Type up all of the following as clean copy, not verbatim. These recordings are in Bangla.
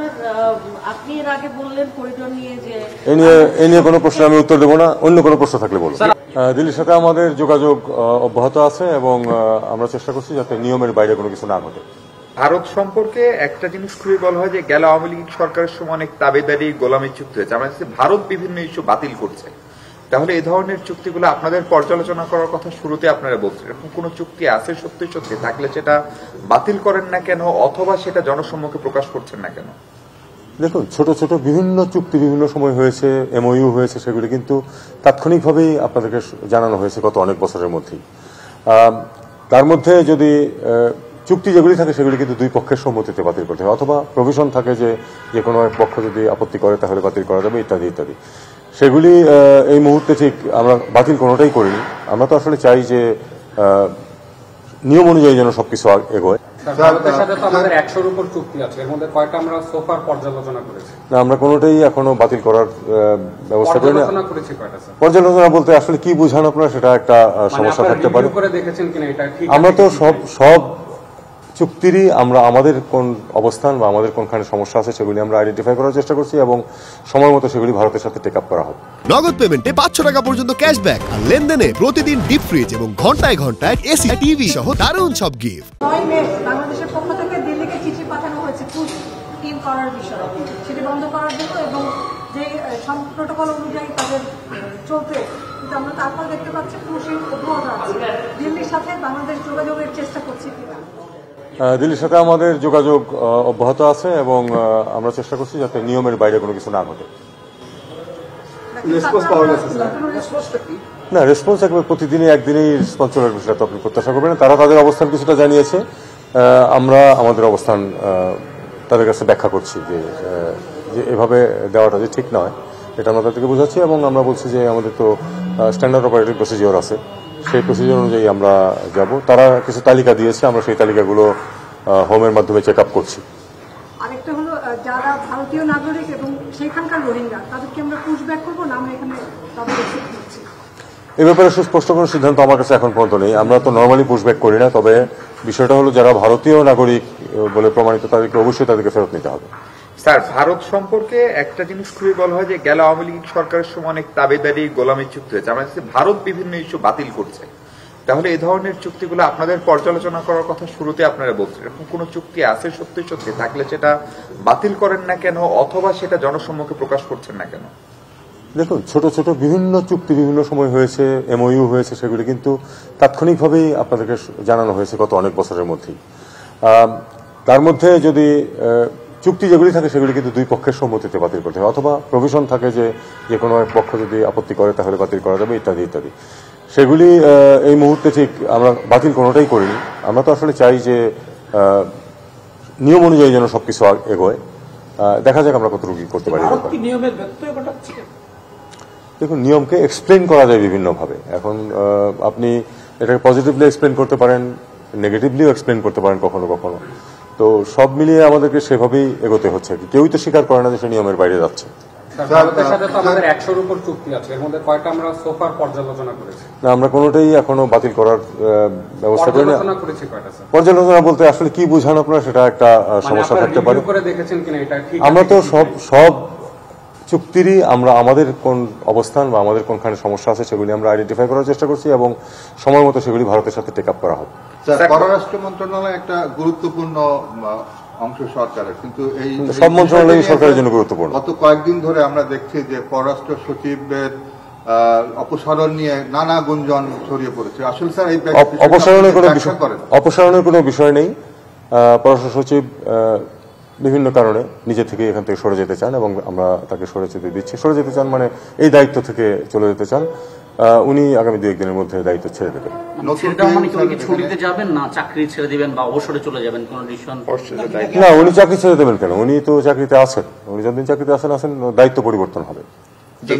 আপনার আপনি এর আগে বললেন করিডোর নিয়ে যে এ নিয়ে কোনো প্রশ্ন আমি উত্তর দেবো না, অন্য কোনো প্রশ্ন থাকলে বলুন। দিল্লির সাথে আমাদের যোগাযোগ অব্যাহত আছে এবং আমরা চেষ্টা করছি যাতে নিয়মের বাইরে কোনো কিছু না ঘটে। ভারত সম্পর্কে একটা জিনিস খুবই বলা হয় যে গেল আওয়ামী লীগ সরকারের সময় অনেক দাবিদারি গোলামি চুক্তি হয়েছে, আমরা ভারত বিভিন্ন ইস্যু বাতিল করছে। তাহলে এই ধরনের চুক্তিগুলো আপনাদের পর্যালোচনা করার কথা শুরুতে আপনারা বলছেন, এরকম কোন চুক্তি আছে সত্যি সত্যি থাকলে সেটা বাতিল করেন না কেন, অথবা সেটা জনসম্মুখে প্রকাশ করছেন না কেন? দেখুন, ছোট ছোট বিভিন্ন চুক্তি বিভিন্ন সময় হয়েছে, এমওইউ হয়েছে, সেগুলি কিন্তু তাৎক্ষণিকভাবেই আপনাদেরকে জানানো হয়েছে গত অনেক বছরের মধ্যেই। তার মধ্যে যদি চুক্তি যেগুলি থাকে সেগুলি কিন্তু দুই পক্ষের সম্মতিতে বাতিল করতে হয়, অথবা প্রভিশন থাকে যে কোনো এক পক্ষ যদি আপত্তি করে তাহলে বাতিল করা যাবে, ইত্যাদি ইত্যাদি। সেগুলি এই মুহূর্তে ঠিক আমরা বাতিল কোনোটাই করিনি। আমরা তো আসলে চাই যে নিয়ম অনুযায়ী যেন সবকিছু এগোয়। আমরা কোনোটাই এখনো বাতিল করার ব্যবস্থা করি না। পর্যালোচনা বলতে আসলে কি বুঝান আপনারা, সেটা একটা সমস্যা থাকতে পারে। আমরা তো সব চুক্তিরই আমরা আমাদের কোন অবস্থান বা আমাদের কোনখানে সমস্যা আছে সেগুলি আমরা আইডেন্টিফাই করার চেষ্টা করছি এবং সময় মতো সেগুলি ভারতের সাথে টেক আপ করা হবে। নগদ পেমেন্টে 500 টাকা পর্যন্ত ক্যাশব্যাক আর লেনদেনে প্রতিদিন ডিপ ফ্রিজ এবং ঘন্টায় ঘন্টায় এসি টিভি সহ দারুণ সব গিফট। বাংলাদেশের পক্ষ থেকে দিল্লিকে চিঠি পাঠানো হয়েছে পুশ টিম করার বিষয়ে, সেটি বন্ধ করার জন্য এবং যে প্রটোকল অনুযায়ী তাদের চলতে। কিন্তু আমরা তারপর দেখতে পাচ্ছি পুশিং অব্যাহত আছে। দিল্লির সাথে বাংলাদেশ যোগাযোগের চেষ্টা করছে কিনা? দিল্লির সাথে আমাদের যোগাযোগ অব্যাহত আছে এবং আমরা চেষ্টা করছি যাতে নিয়মের বাইরে কোনো কিছু না ঘটে। না, রেসপন্স একবার প্রতিদিনই একদিনেই রেসপন্স চলে আসবে সেটা তো আপনি প্রত্যাশা করবেন না। তারা তাদের অবস্থান কিছুটা জানিয়েছে, আমরা আমাদের অবস্থান তাদের কাছে ব্যাখ্যা করছি যে এভাবে দেওয়াটা যে ঠিক নয়, এটা আমরা তাদেরকে বোঝাচ্ছি এবং আমরা বলছি যে আমাদের তো স্ট্যান্ডার্ড অপারেটিং প্রসিজিওর আছে, সেই প্রসিজিওর অনুযায়ী আমরা যাব। তারা কিছু তালিকা দিয়েছে, আমরা সেই তালিকাগুলো হোমের মাধ্যমে চেক আপ করছি। আরেকটা হলো যারা ভারতীয় নাগরিক এবং সেখানকার রোহিঙ্গা, তাদেরকে আমরা পুশব্যাক করবো না, আমরা এখানে তাদের করছি। এ ব্যাপারে সুস্পষ্ট কোনো সিদ্ধান্ত আমার কাছে এখন পর্যন্ত নেই। আমরা তো নর্মালি পুশব্যাক করি না, তবে বিষয়টা হলো যারা ভারতীয় নাগরিক বলে প্রমাণিত তাদেরকে অবশ্যই তাদেরকে ফেরত নিতে হবে। স্যার, ভারত সম্পর্কে একটা জিনিস খুবই বলা হয় যে গেল আওয়ামী লীগ সরকারের সময় অনেক দাবিদারি গোলামি চুক্তি হয়েছে, আমরা ভারত বিভিন্ন ইস্যু বাতিল করছে। তাহলে এই ধরনের চুক্তিগুলো আপনাদের পর্যালোচনা করার কথা শুরুতে আপনারা বলছেন, এরকম কোন চুক্তি আছে সত্যি সত্যি থাকলে সেটা বাতিল করেন না কেন, অথবা সেটা জনসম্মুখে প্রকাশ করছেন না কেন? দেখুন, ছোট ছোট বিভিন্ন চুক্তি বিভিন্ন সময় হয়েছে, এমওইউ হয়েছে, সেগুলি কিন্তু তাৎক্ষণিকভাবেই আপনাদেরকে জানানো হয়েছে গত অনেক বছরের মধ্যেই। তার মধ্যে যদি চুক্তি যেগুলি থাকে সেগুলি কিন্তু দুই পক্ষের সম্মতিতে বাতিল করতে হয়, অথবা প্রভিশন থাকে যে কোনো এক পক্ষ যদি আপত্তি করে তাহলে বাতিল করা যাবে, ইত্যাদি ইত্যাদি। সেগুলি এই মুহূর্তে ঠিক আমরা বাতিল কোনোটাই করিনি। আমরা তো আসলে চাই যে নিয়ম অনুযায়ী যেন সবকিছু এগোয়। দেখা যাক আমরা কতটুকু করতে পারি। দেখুন, নিয়মকে এক্সপ্লেন করা যায় বিভিন্নভাবে। এখন আপনি এটাকে পজিটিভলি এক্সপ্লেন করতে পারেন, নেগেটিভলিও এক্সপ্লেন করতে পারেন কখনো কখনো। তো সব মিলিয়ে আমাদেরকে সেভাবেই এগোতে হচ্ছে। কেউই তো স্বীকার করে না যে সে নিয়মের বাইরে যাচ্ছে। আমরা কোনোটাই এখনো বাতিল করার ব্যবস্থা করি না। পর্যালোচনা বলতে আসলে কি বুঝান আপনারা, সেটা একটা সমস্যা থাকতে পারে। আমরা তো সব চুক্তিরই আমরা আমাদের কোন অবস্থান বা আমাদের কোনখানে সমস্যা আছে সেগুলি আমরা আইডেন্টিফাই করার চেষ্টা করছি এবং সময় মতো সেগুলি ভারতের সাথে টেক আপ করা হবে। পররাষ্ট্র মন্ত্রণালয় একটা গুরুত্বপূর্ণ অংশ সরকারের, কিন্তু এই সব মন্ত্রণালয় সরকারের জন্য গুরুত্বপূর্ণ। গত কয়েকদিন ধরে আমরা দেখছি যে পররাষ্ট্র সচিবের অপসারণ নিয়ে নানা গুঞ্জন ছড়িয়ে পড়েছে। আসলে স্যার এই অপসারণের কোনো বিষয় নেই। পররাষ্ট্র সচিব বিভিন্ন কারণে নিজে থেকে এখান থেকে সরে যেতে চান এবং আমরা তাকে সরে যেতে দিচ্ছি। সরে যেতে চান মানে এই দায়িত্ব থেকে চলে যেতে চান। উনি আগামী 2-1 দিনের মধ্যে দায়িত্ব ছেড়ে দেবেন। ছুটিতে যাবেন না, চাকরি ছেড়ে দিবেন বা অবসরে চলে যাবেন, কোন ডিসিশন? না, উনি চাকরি ছেড়ে দেবেন কেন? উনি তো চাকরিতে আছেন। উনি যতদিন চাকরিতে আছেন দায়িত্ব পরিবর্তন হবে।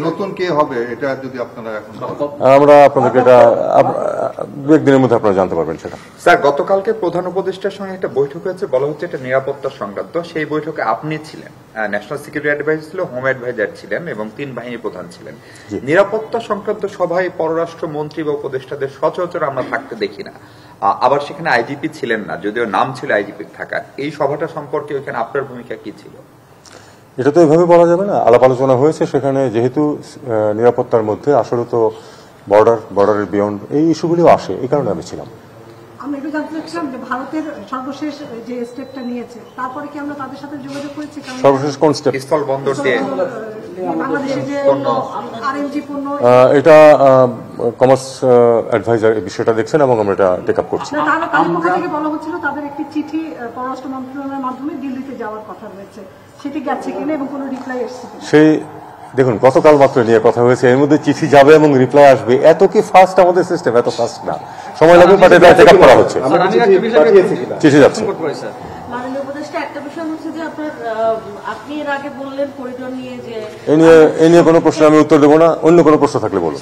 নতুন কে হবে এটা যদি আপনারা এখন আমরা আপনাদেরকে এটা 2-1 দিনের মধ্যে আপনারা জানতে পারবেন সেটা। স্যার, গতকালকে প্রধান উপদেষ্টার সঙ্গে একটা বৈঠক হয়েছে, বলা হচ্ছে এটা নিরাপত্তা সংক্রান্ত। সেই বৈঠকে আপনি ছিলেন, ন্যাশনাল সিকিউরিটি অ্যাডভাইজার ছিল, হোম অ্যাডভাইজার ছিলেন এবং 3 বাহিনী প্রধান ছিলেন। নিরাপত্তা সংক্রান্ত সভায় পররাষ্ট্র মন্ত্রী বা উপদেষ্টাদের সচরাচর আমরা থাকতে দেখি না। আবার সেখানে আইজিপি ছিলেন না, যদিও নাম ছিল আইজিপির থাকা। এই সভাটা সম্পর্কে ওইখানে আপনার ভূমিকা কি ছিল? এটা তো এভাবে বলা যাবে না। আলাপ আলোচনা হয়েছে সেখানে, যেহেতু নিরাপত্তার মধ্যে আসলে তো বর্ডারের বিয়ন্ড এই ইস্যুগুলিও আসে, এই কারণে আমি ছিলাম। আমি একটু জানতে চাচ্ছিলাম যে ভারতের সর্বশেষ যে স্টেপটা নিয়েছে, তারপরে কি আমরা তাদের সাথে যোগাযোগ করেছি? কারণ সর্বশেষ কোন স্টেপ? স্থল বন্দর দিয়ে বাংলাদেশে যে আরএমজি পণ্য, এটা কমার্স অ্যাডভাইজার এই বিষয়টা দেখছেন এবং আমরা এটা টেক আপ করছি। তাদের পক্ষ থেকে বলা হচ্ছিল তাদের একটি চিঠি পররাষ্ট্র মন্ত্রণালয়ের মাধ্যমে দিল্লিতে যাওয়ার কথা রয়েছে, সেটি গেছে কিনা এবং কোনো রিপ্লাই এসেছে কিনা? সেই দেখুন, গতকাল মাত্র নিয়ে কথা হয়েছে, এর মধ্যে চিঠি যাবে এবং রিপ্লাই আসবে। এত কি ফাস্ট আমাদের সিস্টেম? এত ফাস্ট না, সময় লাগবে, বাট এটা টেক আপ করা হচ্ছে, চিঠি যাচ্ছে। মাননীয় উপদেষ্টা, একটা বিষয় হচ্ছে যে আপনি এর আগে বললেন করিডোর নিয়ে যে এই নিয়ে কোনো প্রশ্ন আমি উত্তর দেবো না, অন্য কোনো প্রশ্ন থাকলে বলুন।